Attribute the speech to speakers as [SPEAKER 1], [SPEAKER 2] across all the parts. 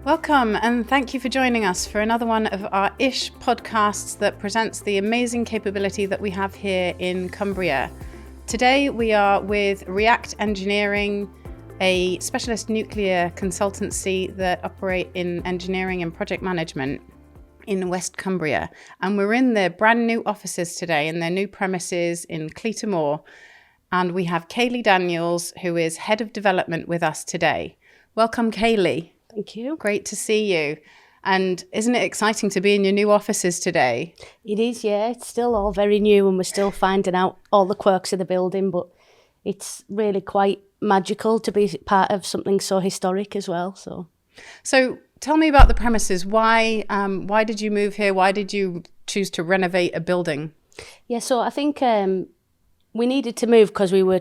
[SPEAKER 1] Welcome and thank you for joining us for another one of our iSH podcasts that presents the amazing capability that we have here in Cumbria. Today we are with React Engineering, a specialist nuclear consultancy that operate in engineering and project management in West Cumbria. And we're in their brand new offices today in their new premises in Cleator Moor. And we have Kayleigh Daniels, who is Head of Development with us today. Welcome, Kayleigh.
[SPEAKER 2] Thank you.
[SPEAKER 1] Great to see you. And isn't it exciting to be in your new offices today?
[SPEAKER 2] It is, yeah. It's still all very new and we're still finding out all the quirks of the building, but it's really quite magical to be part of something so historic as well. So
[SPEAKER 1] tell me about the premises. Why did you move here? Why did you choose to renovate a building?
[SPEAKER 2] Yeah, so I think we needed to move because we were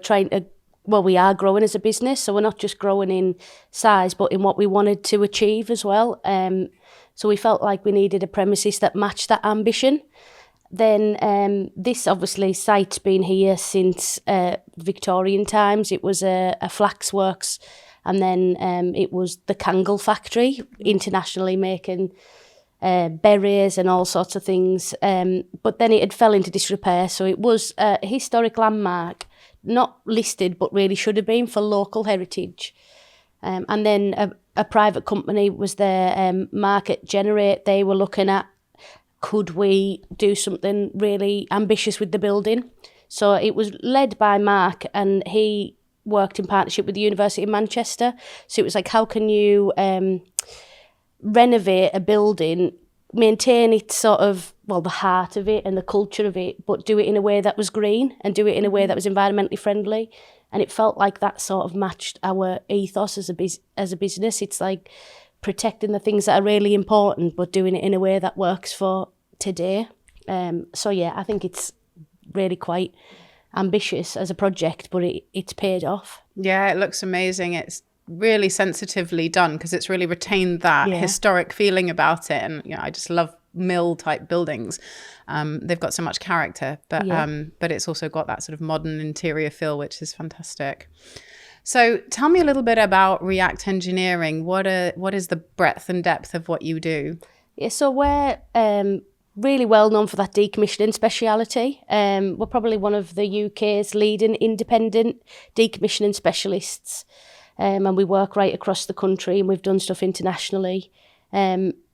[SPEAKER 2] we are growing as a business, so we're not just growing in size, but in what we wanted to achieve as well. So we felt like we needed a premises that matched that ambition. Then this obviously site's been here since Victorian times. It was a flax works, and then it was the Kangle factory, internationally making berries and all sorts of things. But then it had fell into disrepair, so it was a historic landmark, not listed, but really should have been for local heritage. And then a private company was there, Market Generate. They were looking at, could we do something really ambitious with the building? So it was led by Mark, and he worked in partnership with the University of Manchester. So it was like, how can you renovate a building, maintain its sort of, the heart of it and the culture of it, but do it in a way that was green and do it in a way that was environmentally friendly. And it felt like that sort of matched our ethos as a business. It's like protecting the things that are really important, but doing it in a way that works for today. So yeah, I think it's really quite ambitious as a project, but it's paid off.
[SPEAKER 1] Yeah, it looks amazing. It's really sensitively done because it's really retained that historic feeling about it. And I just love mill type buildings. They've got so much character, but it's also got that sort of modern interior feel, which is fantastic. So tell me a little bit about React Engineering. What is the breadth and depth of what you do?
[SPEAKER 2] Yeah, so we're really well known for that decommissioning speciality. We're probably one of the UK's leading independent decommissioning specialists. And we work right across the country, and we've done stuff internationally.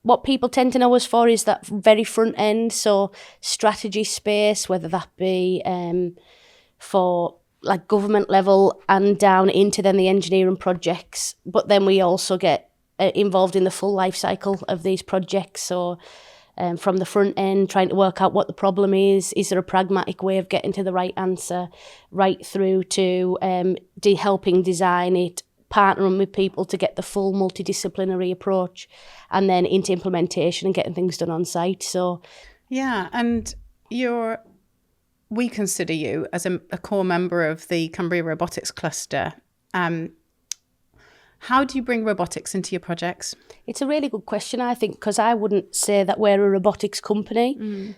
[SPEAKER 2] What people tend to know us for is that very front end, so strategy space, whether that be for like government level and down into then the engineering projects. But then we also get involved in the full life cycle of these projects. So from the front end, trying to work out what the problem is there a pragmatic way of getting to the right answer, right through to helping design it, partnering with people to get the full multidisciplinary approach, and then into implementation and getting things done on site. So
[SPEAKER 1] yeah, and we consider you as a core member of the Cumbria robotics cluster. How do you bring robotics into your projects?
[SPEAKER 2] It's a really good question, I think, because I wouldn't say that we're a robotics company.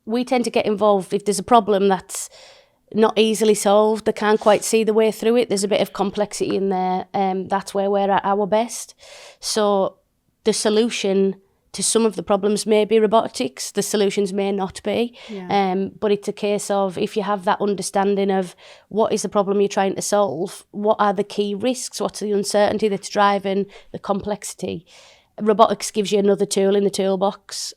[SPEAKER 2] We tend to get involved if there's a problem that's not easily solved, they can't quite see the way through it, there's a bit of complexity in there, that's where we're at our best. So the solution to some of the problems may be robotics, the solutions may not be. But it's a case of, if you have that understanding of what is the problem you're trying to solve, what are the key risks, what's the uncertainty that's driving the complexity, robotics gives you another tool in the toolbox.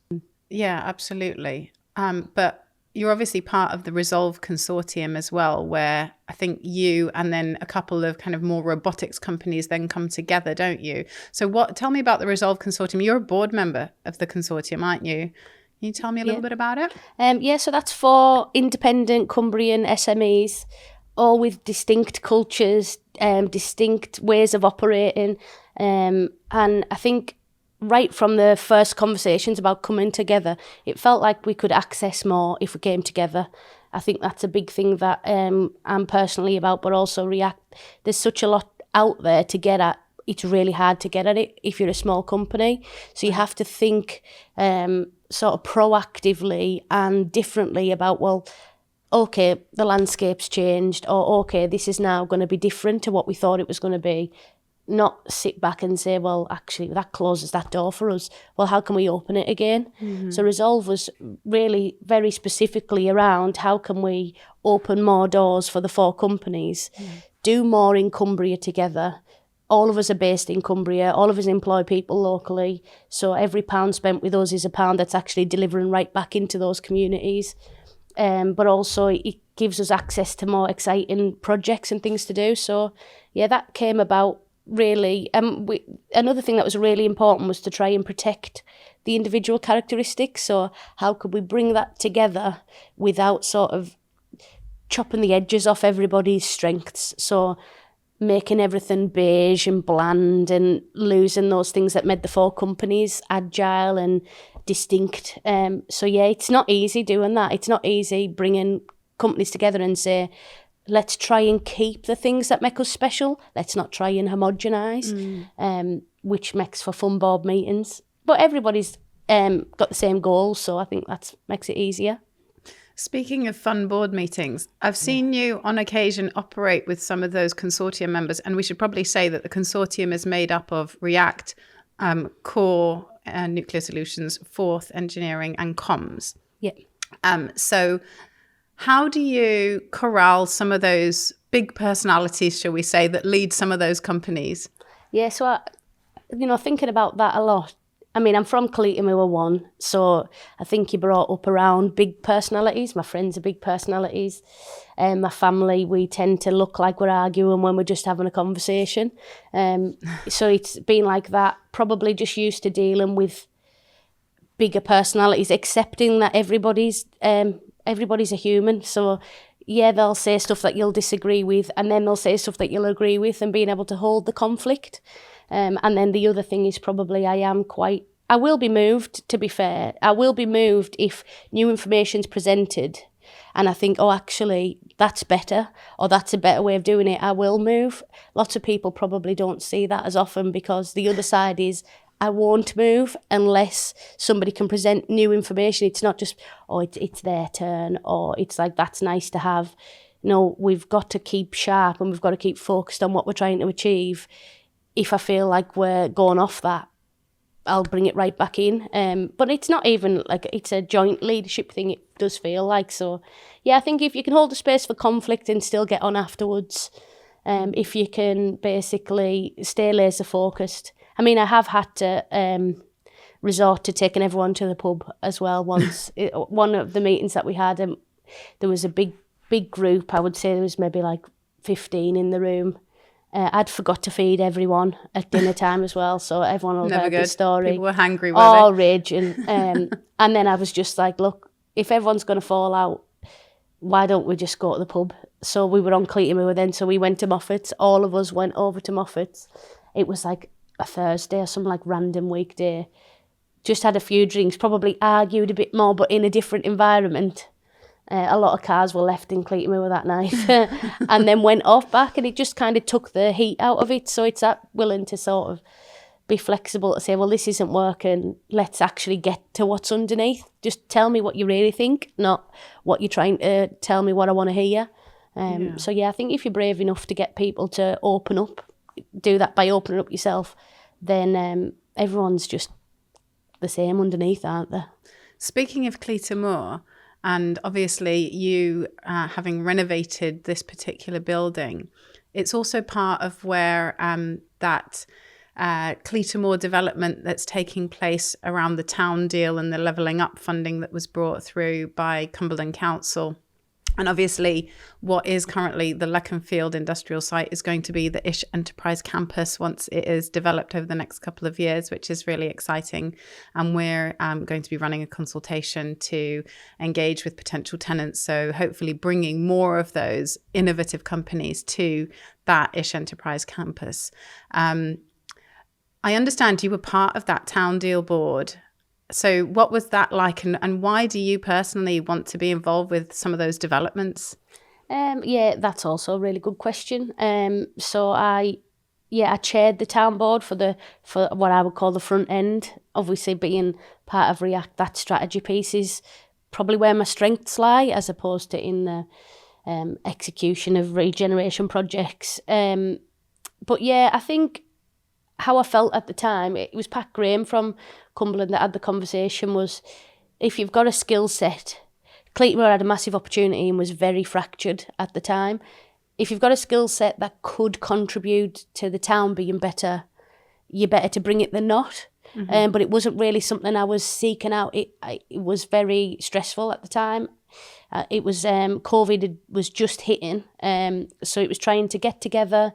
[SPEAKER 1] Yeah, absolutely. But you're obviously part of the Resolve consortium as well, where I think you and then a couple of kind of more robotics companies then come together, don't you? So tell me about the Resolve consortium. You're a board member of the consortium, aren't you? Can you tell me a little bit about it?
[SPEAKER 2] So that's for independent Cumbrian SMEs, all with distinct cultures, distinct ways of operating. And I think right from the first conversations about coming together, it felt like we could access more if we came together. I think that's a big thing that I'm personally about, but also React. There's such a lot out there to get at. It's really hard to get at it if you're a small company. So you have to think sort of proactively and differently about, okay, the landscape's changed, or okay, this is now going to be different to what we thought it was going to be. not sit back and say, well, actually, that closes that door for us. Well, how can we open it again? So Resolve was really very specifically around how can we open more doors for the 4 companies, do more in Cumbria together. All of us are based in Cumbria. All of us employ people locally. So every pound spent with us is a pound that's actually delivering right back into those communities. But also it gives us access to more exciting projects and things to do. So, yeah, that came about really. Another thing that was really important was to try and protect the individual characteristics. So how could we bring that together without sort of chopping the edges off everybody's strengths? So making everything beige and bland and losing those things that made the 4 companies agile and distinct. So yeah, it's not easy doing that. It's not easy bringing companies together and say, let's try and keep the things that make us special. Let's not try and homogenise, which makes for fun board meetings. But everybody's got the same goals, so I think that makes it easier.
[SPEAKER 1] Speaking of fun board meetings, I've seen you on occasion operate with some of those consortium members, and we should probably say that the consortium is made up of React, Core, Nuclear Solutions, Forth Engineering, and Comms.
[SPEAKER 2] Yeah.
[SPEAKER 1] So how do you corral some of those big personalities, shall we say, that lead some of those companies?
[SPEAKER 2] Yeah, so, thinking about that a lot. I mean, I'm from Cleator Moor 1, so I think you're brought up around big personalities. My friends are big personalities. My family, we tend to look like we're arguing when we're just having a conversation. So it's been like that, probably just used to dealing with bigger personalities, accepting that everybody's a human. So yeah, they'll say stuff that you'll disagree with, and then they'll say stuff that you'll agree with, and being able to hold the conflict. And then the other thing is probably I will be moved, to be fair. I will be moved if new information's presented and I think, oh, actually, that's better, or that's a better way of doing it. I will move. Lots of people probably don't see that as often, because the other side is, I won't move unless somebody can present new information. It's not just, oh, it's their turn, or it's like, that's nice to have. No, we've got to keep sharp and we've got to keep focused on what we're trying to achieve. If I feel like we're going off that, I'll bring it right back in. But it's not even like it's a joint leadership thing, it does feel like. So, yeah, I think if you can hold the space for conflict and still get on afterwards, if you can basically stay laser focused. I mean, I have had to resort to taking everyone to the pub as well once. One of the meetings that we had, there was a big group. I would say there was maybe like 15 in the room. I'd forgot to feed everyone at dinner time as well, so everyone will hear the story.
[SPEAKER 1] People were hungry, were
[SPEAKER 2] all
[SPEAKER 1] they?
[SPEAKER 2] Raging. And then I was just like, look, if everyone's going to fall out, why don't we just go to the pub? So we were on Cleator Moor then, so we went to Moffat's. All of us went over to Moffat's. It was like a Thursday or some like random weekday. Just had a few drinks, probably argued a bit more, but in a different environment. A lot of cars were left in Cleator Moor that night and then went off back, and it just kind of took the heat out of it. So it's that willing to sort of be flexible to say, well, this isn't working. Let's actually get to what's underneath. Just tell me what you really think, not what you're trying to tell me what I want to hear. So, yeah, I think if you're brave enough to get people to open up, do that by opening up yourself, then everyone's just the same underneath, aren't they?
[SPEAKER 1] Speaking of Cleator Moor, and obviously you having renovated this particular building, it's also part of where that Cleator Moor development that's taking place around the town deal and the levelling up funding that was brought through by Cumberland Council. And obviously what is currently the Leconfield industrial site is going to be the iSH Enterprise Campus once it is developed over the next couple of years, which is really exciting. And we're going to be running a consultation to engage with potential tenants. So hopefully bringing more of those innovative companies to that iSH Enterprise Campus. I understand you were part of that town deal board. So what was that like, and why do you personally want to be involved with some of those developments?
[SPEAKER 2] Yeah, that's also a really good question. So I chaired the town board for what I would call the front end. Obviously, being part of React, that strategy piece is probably where my strengths lie, as opposed to in the execution of regeneration projects. But yeah, I think how I felt at the time, it was Pat Graham from Cumberland that had the conversation, was if you've got a skill set, Cleator Moor had a massive opportunity and was very fractured at the time. If you've got a skill set that could contribute to the town being better, you're better to bring it than not. But it wasn't really something I was seeking out. It was very stressful at the time. It was COVID was just hitting, so it was trying to get together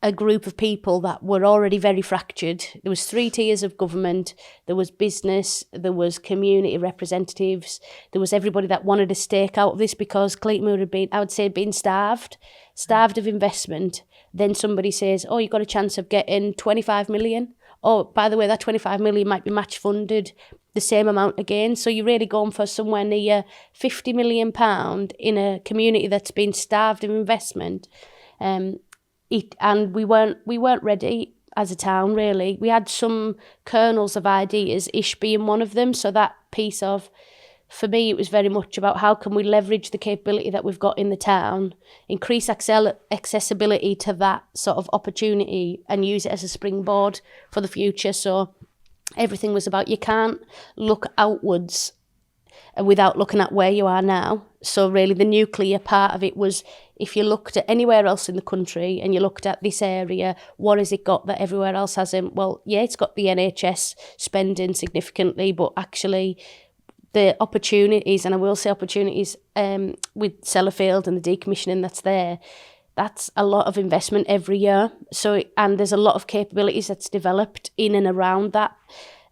[SPEAKER 2] a group of people that were already very fractured. There was 3 tiers of government. There was business, there was community representatives, there was everybody that wanted a stake out of this, because Cleator Moor had been, I would say, been starved of investment. Then somebody says, oh, you've got a chance of getting 25 million. Oh, by the way, that 25 million might be match funded the same amount again. So you're really going for somewhere near £50 million in a community that's been starved of investment. And we weren't ready as a town, really. We had some kernels of ideas, iSH being one of them. So that piece of, for me, it was very much about how can we leverage the capability that we've got in the town, increase accessibility to that sort of opportunity and use it as a springboard for the future. So everything was about, you can't look outwards without looking at where you are now. So really the nuclear part of it was, if you looked at anywhere else in the country and you looked at this area, what has it got that everywhere else hasn't? Well, yeah, it's got the NHS spending significantly, but actually the opportunities, and I will say opportunities with Sellafield and the decommissioning that's there, that's a lot of investment every year. So, and there's a lot of capabilities that's developed in and around that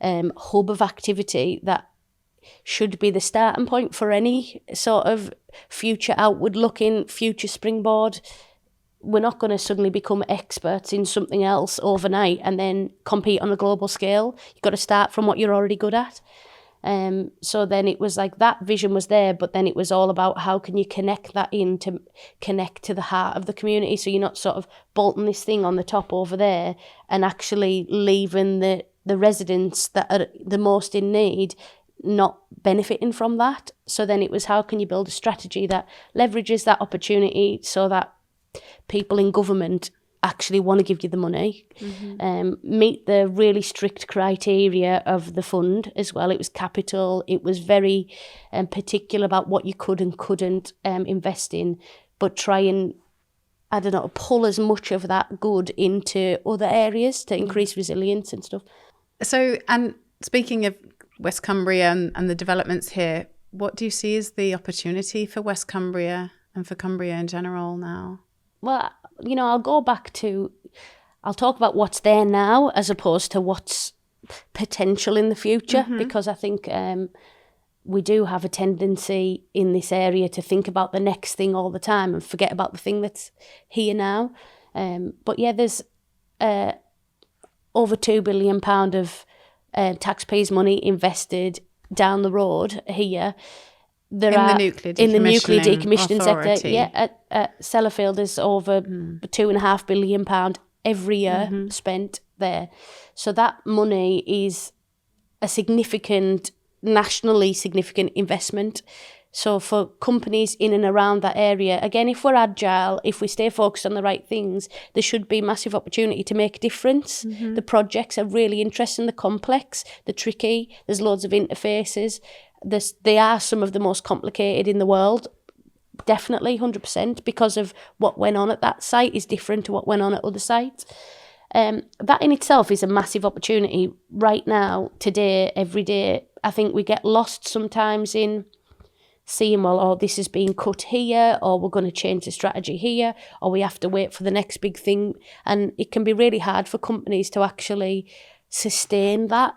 [SPEAKER 2] hub of activity that should be the starting point for any sort of future outward looking, future springboard. We're not going to suddenly become experts in something else overnight and then compete on a global scale. You've got to start from what you're already good at. So then it was like that vision was there, but then it was all about how can you connect that in to connect to the heart of the community, so you're not sort of bolting this thing on the top over there and actually leaving the residents that are the most in need not benefiting from that. So then it was, how can you build a strategy that leverages that opportunity so that people in government actually want to give you the money, meet the really strict criteria of the fund as well. It was capital. It was very particular about what you could and couldn't invest in, but try and, I don't know, pull as much of that good into other areas to increase resilience and stuff.
[SPEAKER 1] So, and speaking of West Cumbria and the developments here, what do you see as the opportunity for West Cumbria and for Cumbria in general now?
[SPEAKER 2] Well, you know, I'll talk about what's there now as opposed to what's potential in the future, because I think we do have a tendency in this area to think about the next thing all the time and forget about the thing that's here now. But yeah, there's over £2 billion of taxpayers' money invested down the road here.
[SPEAKER 1] The nuclear decommissioning
[SPEAKER 2] sector, yeah, at Sellafield is over £2.5 billion every year spent there. So that money is a significant, nationally significant investment. So for companies in and around that area, again, if we're agile, if we stay focused on the right things, there should be massive opportunity to make a difference. The projects are really interesting, they're complex, they're tricky, there's loads of interfaces. They are some of the most complicated in the world, definitely, 100%, because of what went on at that site is different to what went on at other sites. That in itself is a massive opportunity right now, today, every day. I think we get lost sometimes in seeing, well, oh, this is being cut here, or we're going to change the strategy here, or we have to wait for the next big thing. And it can be really hard for companies to actually sustain that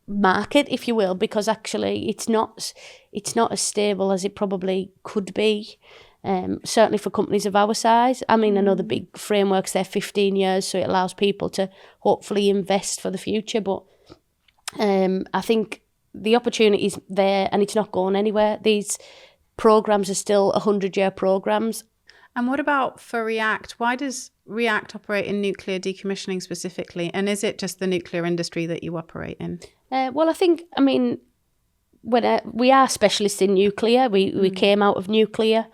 [SPEAKER 2] market, if you will, because actually it's not as stable as it probably could be, certainly for companies of our size. I mean, I know the big frameworks, they're 15 years, so it allows people to hopefully invest for the future, but I think the opportunity's there and it's not going anywhere. These programs are still 100-year programs.
[SPEAKER 1] And what about for REACT? Why does REACT operate in nuclear decommissioning specifically? And is it just the nuclear industry that you operate in?
[SPEAKER 2] Well, I mean, when we are specialists in nuclear. We came out of nuclear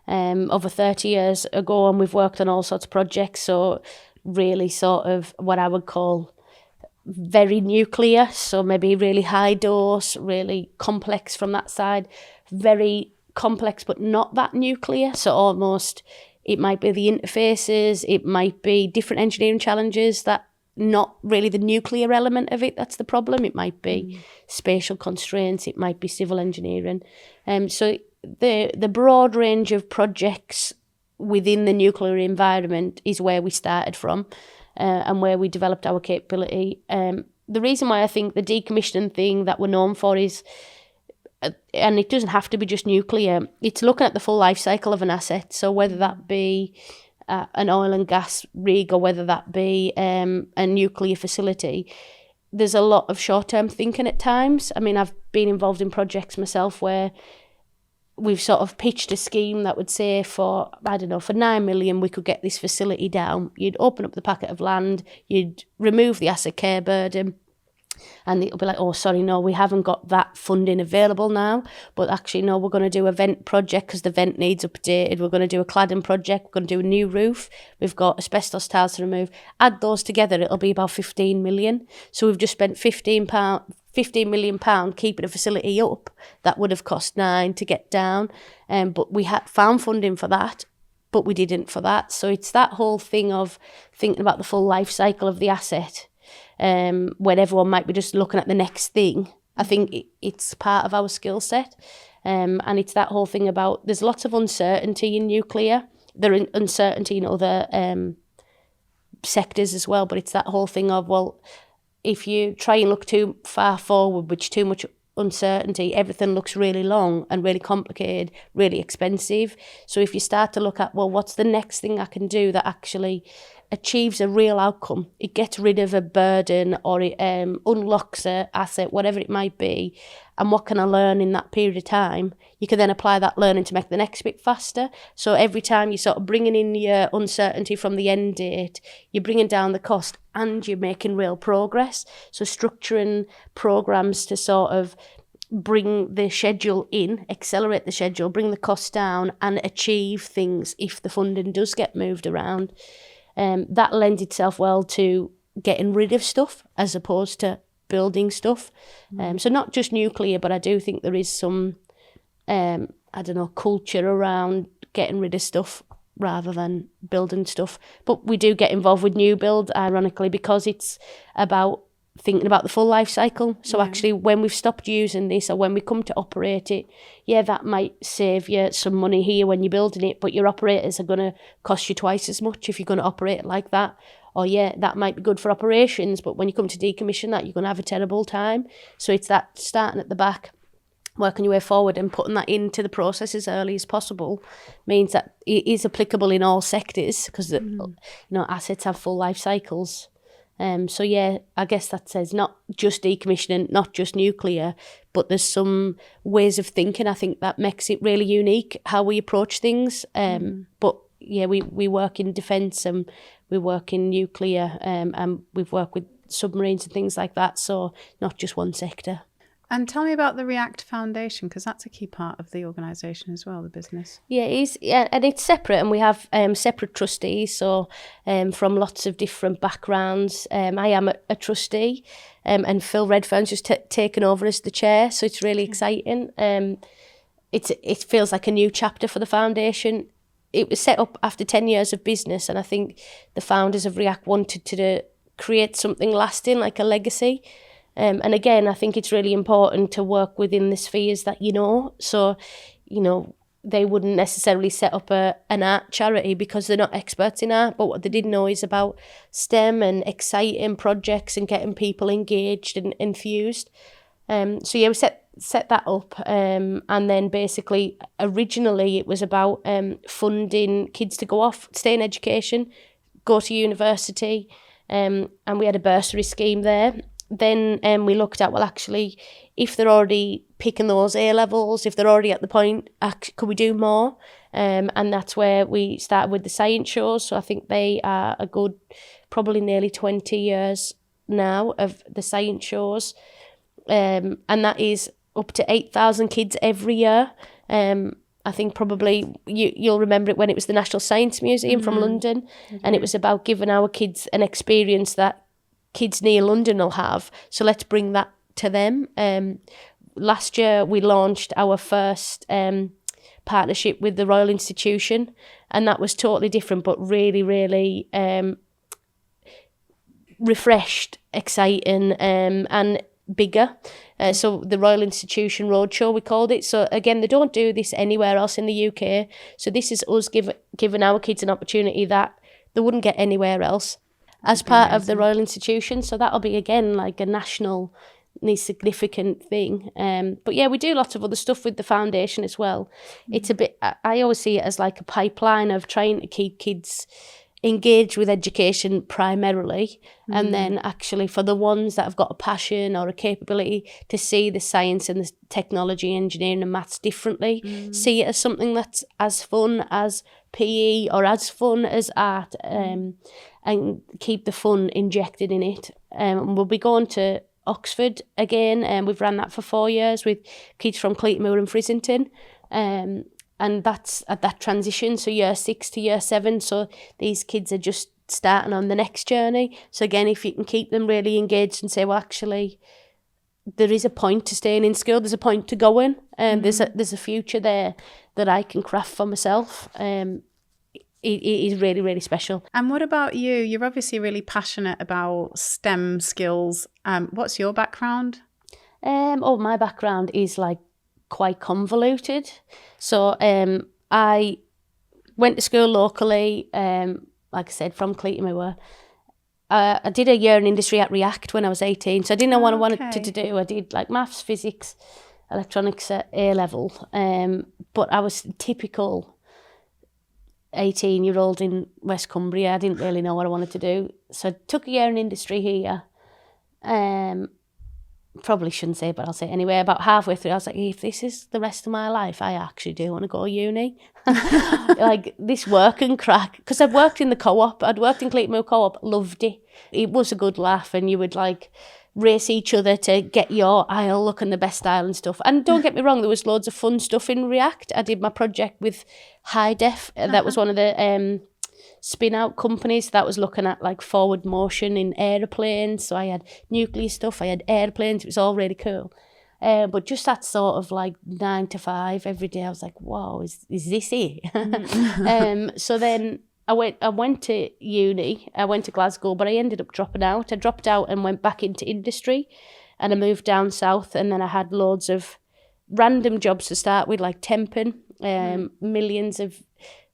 [SPEAKER 2] over 30 years ago, and we've worked on all sorts of projects. So really sort of what I would call very nuclear, so maybe really high dose, really complex from that side, very complex but not that nuclear, so almost it might be the interfaces, it might be different engineering challenges that not really the nuclear element of it that's the problem. It might be spatial constraints, it might be civil engineering. So the broad range of projects within the nuclear environment is where we started from, and where we developed our capability. The reason why I think the decommissioning thing that we're known for is, and it doesn't have to be just nuclear, it's looking at the full life cycle of an asset. So whether that be an oil and gas rig or whether that be a nuclear facility, there's a lot of short-term thinking at times. I mean, I've been involved in projects myself where we've sort of pitched a scheme that would say for 9 million we could get this facility down. You'd open up the packet of land, you'd remove the asset care burden, and it'll be like, oh, sorry, no, we haven't got that funding available now. But actually, no, we're going to do a vent project because the vent needs updated. We're going to do a cladding project. We're going to do a new roof. We've got asbestos tiles to remove. Add those together, it'll be about 15 million. So we've just spent £15 million keeping a facility up that would have cost 9 to get down. But we had found funding for that, but we didn't for that. So it's that whole thing of thinking about the full life cycle of the asset. When everyone might be just looking at the next thing. I think it's part of our skill set. And it's that whole thing about there's lots of uncertainty in nuclear. There is uncertainty in other sectors as well, but it's that whole thing of, well, if you try and look too far forward, which too much uncertainty, everything looks really long and really complicated, really expensive. So if you start to look at, well, what's the next thing I can do that actually achieves a real outcome, it gets rid of a burden or it unlocks an asset, whatever it might be, and what can I learn in that period of time, you can then apply that learning to make the next bit faster. So every time you're sort of bringing in your uncertainty from the end date, you're bringing down the cost and you're making real progress. So structuring programs to sort of bring the schedule in, accelerate the schedule, bring the costs down and achieve things if the funding does get moved around. That lends itself well to getting rid of stuff as opposed to building stuff. So not just nuclear, but I do think there is some, culture around getting rid of stuff rather than building stuff. But we do get involved with new build, ironically, because it's about thinking about the full life cycle. So actually when we've stopped using this or when we come to operate it, that might save you some money here when you're building it, but your operators are going to cost you twice as much if you're going to operate it like that. Or that might be good for operations, but when you come to decommission that, you're going to have a terrible time. So it's that starting at the back, working your way forward and putting that into the process as early as possible means that it is applicable in all sectors because assets have full life cycles. I guess that says not just decommissioning, not just nuclear, but there's some ways of thinking, I think, that makes it really unique, how we approach things. But we work in defence and we work in nuclear and we've worked with submarines and things like that, so not just one sector.
[SPEAKER 1] And tell me about the React Foundation, because that's a key part of the organisation as well, the business.
[SPEAKER 2] Yeah, it is, and it's separate, and we have separate trustees, so from lots of different backgrounds. I am a trustee, and Phil Redfern's just taken over as the chair, so it's really exciting. It feels like a new chapter for the foundation. It was set up after 10 years of business, and I think the founders of React wanted to create something lasting, like a legacy. And again, I think it's really important to work within the spheres that So, they wouldn't necessarily set up an art charity because they're not experts in art, but what they did know is about STEM and exciting projects and getting people engaged and infused. We set that up, and then basically originally it was about funding kids to go off, stay in education, go to university, and we had a bursary scheme there. Then we looked at, well, actually, if they're already picking those A-levels, if they're already at the point, could we do more? And that's where we started with the science shows. So I think they are a good, probably nearly 20 years now of the science shows. And that is up to 8,000 kids every year. I think probably you'll remember it when it was the National Science Museum from London, and it was about giving our kids an experience that kids near London will have. So let's bring that to them. Last year we launched our first partnership with the Royal Institution, and that was totally different, but really, really refreshed, exciting, and bigger. So the Royal Institution Roadshow, we called it. So again, they don't do this anywhere else in the UK. So this is us giving our kids an opportunity that they wouldn't get anywhere else as part of the Royal Institution. So that'll be, again, like a national significant thing. But yeah, we do lots of other stuff with the foundation as well. It's a bit, I always see it as like a pipeline of trying to keep kids engaged with education primarily, and then actually for the ones that have got a passion or a capability to see the science and the technology, engineering and maths differently, see it as something that's as fun as PE or as fun as art, and keep the fun injected in it. We'll be going to Oxford again, and we've ran that for 4 years with kids from Cleator Moor and Frizzington, and that's at that transition, so year 6 to year 7. So these kids are just starting on the next journey. So again, if you can keep them really engaged and say, well, actually, there is a point to staying in school, there's a point to going, and there's a future there that I can craft for myself. It is really, really special.
[SPEAKER 1] And what about you? You're obviously really passionate about STEM skills. What's your background?
[SPEAKER 2] My background is like quite convoluted. So I went to school locally, like I said, from Cleator Moor. I did a year in industry at React when I was 18, so I didn't know what I wanted to do. I did like maths, physics, electronics at A level, but I was typical 18-year-old in West Cumbria. I didn't really know what I wanted to do, so I took a year in industry here. Probably shouldn't say, but I'll say it anyway. About halfway through, I was like, if this is the rest of my life, I actually do want to go to uni. Like this work and crack, because I've worked in the co-op. I'd worked in Cleator Moor co-op, loved it. It was a good laugh, and you would like race each other to get your aisle looking the best aisle and stuff. And don't get me wrong, there was loads of fun stuff in React. I did my project with High Def. That was one of the spin-out companies that was looking at like forward motion in aeroplanes. So I had nuclear stuff, I had airplanes. It was all really cool. But just that sort of like 9 to 5 every day, I was like, wow, is this it? So then I went to uni. I went to Glasgow, but I ended up dropping out. I dropped out and went back into industry, and I moved down south, and then I had loads of random jobs to start with, like temping,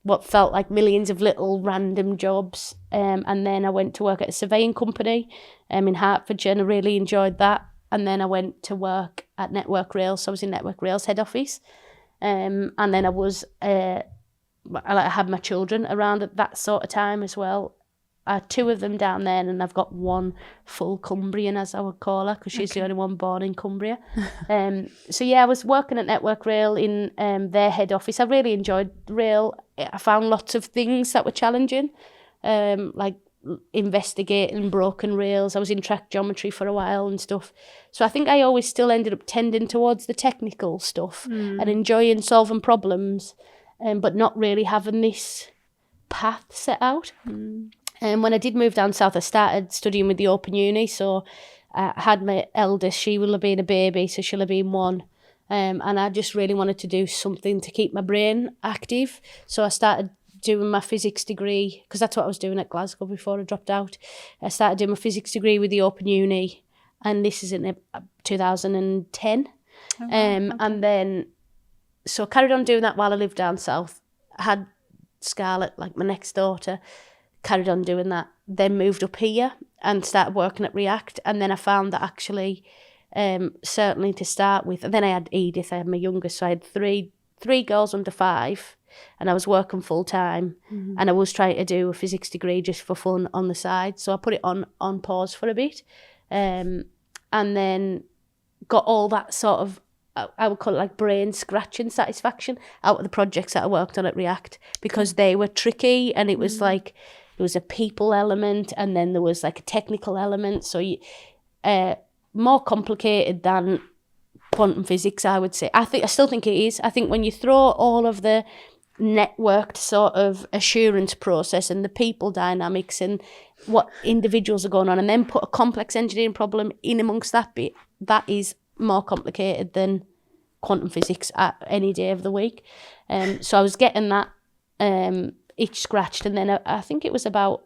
[SPEAKER 2] what felt like millions of little random jobs. And then I went to work at a surveying company in Hertfordshire, and I really enjoyed that. And then I went to work at Network Rail, so I was in Network Rail's head office. And then I was, I had my children around at that sort of time as well. I had 2 of them down there, and I've got 1 full Cumbrian, as I would call her, because she's the only one born in Cumbria. So yeah, I was working at Network Rail in their head office. I really enjoyed Rail. I found lots of things that were challenging, like investigating broken rails. I was in track geometry for a while and stuff. So I think I always still ended up tending towards the technical stuff and enjoying solving problems, but not really having this path set out. And when I did move down south, I started studying with the Open Uni. So I had my eldest, she will have been a baby, so she'll have been 1. And I just really wanted to do something to keep my brain active. So I started doing my physics degree, because that's what I was doing at Glasgow before I dropped out. I started doing my physics degree with the Open Uni, and this is in 2010. And then, so I carried on doing that while I lived down south. I had Scarlett, like my next daughter, carried on doing that, then moved up here and started working at React. And then I found that actually, certainly to start with, and then I had Edith, I had my youngest, so I had three girls under 5, and I was working full time, and I was trying to do a physics degree just for fun on the side. So I put it on pause for a bit, and then got all that sort of, I would call it like brain scratching satisfaction out of the projects that I worked on at React, because they were tricky, and it was like, there was a people element, and then there was like a technical element. So more complicated than quantum physics, I would say. I still think it is. I think when you throw all of the networked sort of assurance process and the people dynamics and what individuals are going on, and then put a complex engineering problem in amongst that bit, that is more complicated than quantum physics at any day of the week. So I was getting that itch scratched, and then I think it was about,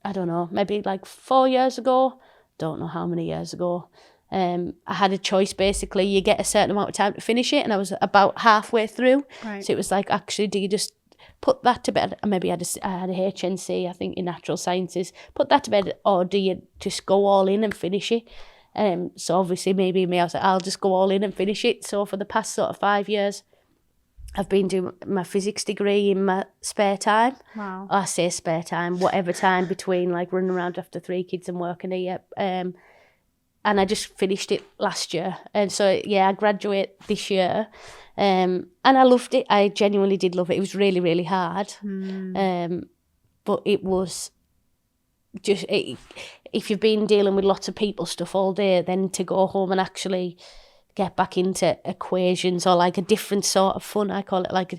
[SPEAKER 2] I don't know, maybe like 4 years ago, don't know how many years ago, I had a choice. Basically, you get a certain amount of time to finish it, and I was about halfway through.
[SPEAKER 1] Right.
[SPEAKER 2] So it was like, actually, do you just put that to bed? Maybe I had a HNC, I think, in natural sciences. Put that to bed, or do you just go all in and finish it? So obviously, maybe me, I was like, I'll just go all in and finish it. So for the past sort of 5 years, I've been doing my physics degree in my spare time.
[SPEAKER 1] Wow.
[SPEAKER 2] I say spare time, whatever time between like running around after 3 kids and working here. And I just finished it last year. And so, yeah, I graduate this year. And I loved it. I genuinely did love it. It was really, really hard. But it was just, if you've been dealing with lots of people stuff all day, then to go home and actually get back into equations or like a different sort of fun, I call it like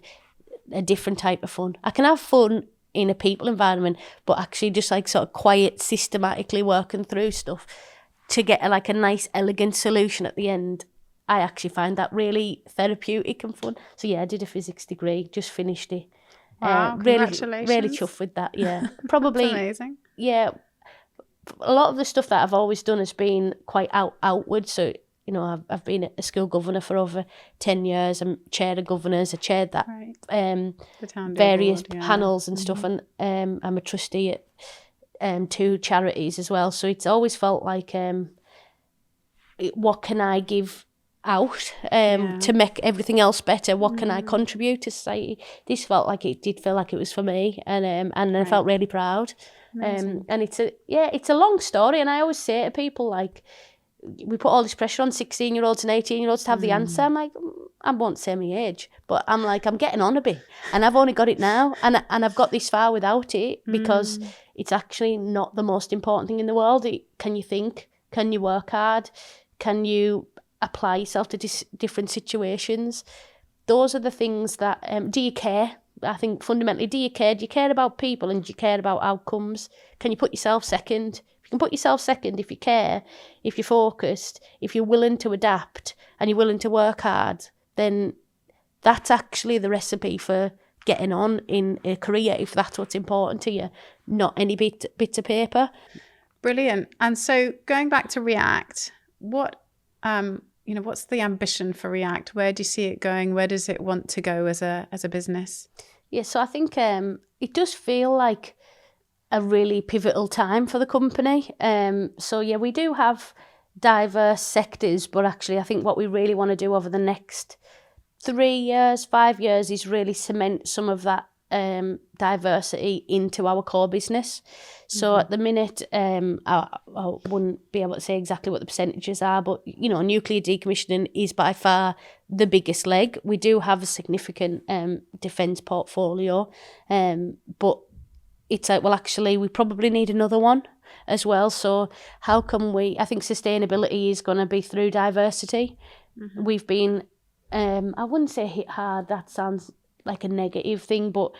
[SPEAKER 2] a different type of fun. I can have fun in a people environment, but actually just like sort of quiet, systematically working through stuff to get like a nice, elegant solution at the end. I actually find that really therapeutic and fun. So yeah, I did a physics degree, just finished it.
[SPEAKER 1] Wow, congratulations.
[SPEAKER 2] Really chuffed with that, yeah. Probably,
[SPEAKER 1] That's amazing.
[SPEAKER 2] Yeah, a lot of the stuff that I've always done has been quite outward. So, you know, I've been a school governor for over 10 years. I'm chair of governors. I chaired that
[SPEAKER 1] Right. The town
[SPEAKER 2] various
[SPEAKER 1] board, yeah.
[SPEAKER 2] panels and stuff. And I'm a trustee at 2 charities as well. So it's always felt like, what can I give out to make everything else better? What can I contribute to society? This felt like it did feel like it was for me, and I felt really proud. And it's a long story, and I always say to people, like, we put all this pressure on 16-year-olds and 18-year-olds to have the answer. I'm like, I won't say my age, but I'm like, I'm getting on a bit, and I've only got it now, and I've got this far without it because it's actually not the most important thing in the world. Can you think? Can you work hard? Can you apply yourself to different situations? Those are the things that, do you care? I think fundamentally, do you care? Do you care about people, and do you care about outcomes? Can you put yourself second? If you can put yourself second, if you care, if you're focused, if you're willing to adapt and you're willing to work hard, then that's actually the recipe for getting on in a career, if that's what's important to you, not any bits of paper.
[SPEAKER 1] Brilliant. And so going back to React, what's the ambition for React? Where do you see it going? Where does it want to go as a business?
[SPEAKER 2] Yeah, so I think it does feel like a really pivotal time for the company. So yeah, we do have diverse sectors, but actually I think what we really want to do over the next 3 years, 5 years is really cement some of that diversity into our core business. So at the minute, I wouldn't be able to say exactly what the percentages are, but, you know, nuclear decommissioning is by far the biggest leg. We do have a significant defence portfolio, but it's like, well, actually, we probably need another one as well. So how can I think sustainability is going to be through diversity. We've been, I wouldn't say hit hard, that sounds like a negative thing, but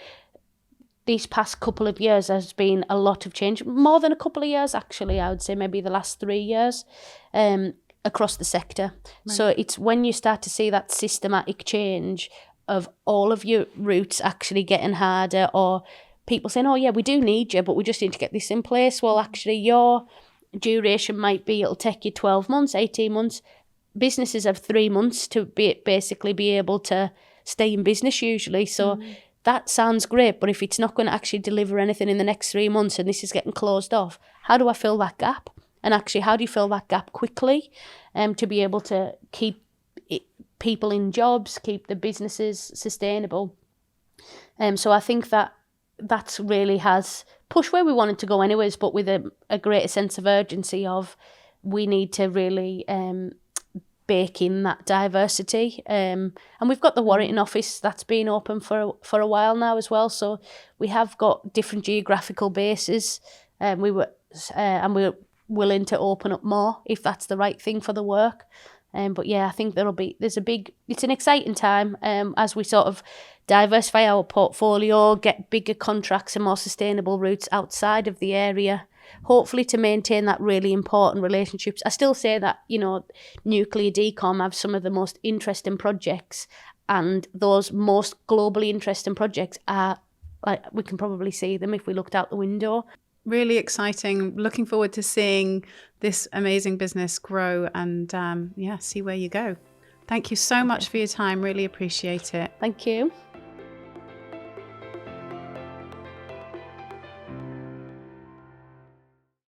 [SPEAKER 2] these past couple of years there's been a lot of change, more than a couple of years actually, I would say maybe the last 3 years, across the sector. Right. So it's when you start to see that systematic change of all of your routes actually getting harder, or people saying, oh yeah, we do need you, but we just need to get this in place. Well, actually your duration might be, it'll take you 12 months, 18 months. Businesses have 3 months to basically be able to stay in business usually. So that sounds great, but if it's not going to actually deliver anything in the next 3 months and this is getting closed off, how do I fill that gap? And actually, how do you fill that gap quickly to be able to keep people in jobs, keep the businesses sustainable? So I think that's really has pushed where we wanted to go anyways, but with a greater sense of urgency of we need to really bake in that diversity. And we've got the Warrington office that's been open for a while now as well. So we have got different geographical bases. We were willing to open up more if that's the right thing for the work. But yeah, I think it's an exciting time as we sort of diversify our portfolio, get bigger contracts and more sustainable routes outside of the area, hopefully to maintain that really important relationships. I still say that, nuclear decom have some of the most interesting projects, and those most globally interesting projects are, like, we can probably see them if we looked out the window.
[SPEAKER 1] Really exciting. Looking forward to seeing this amazing business grow and see where you go. Thank you so much for your time. Really appreciate it.
[SPEAKER 2] Thank you.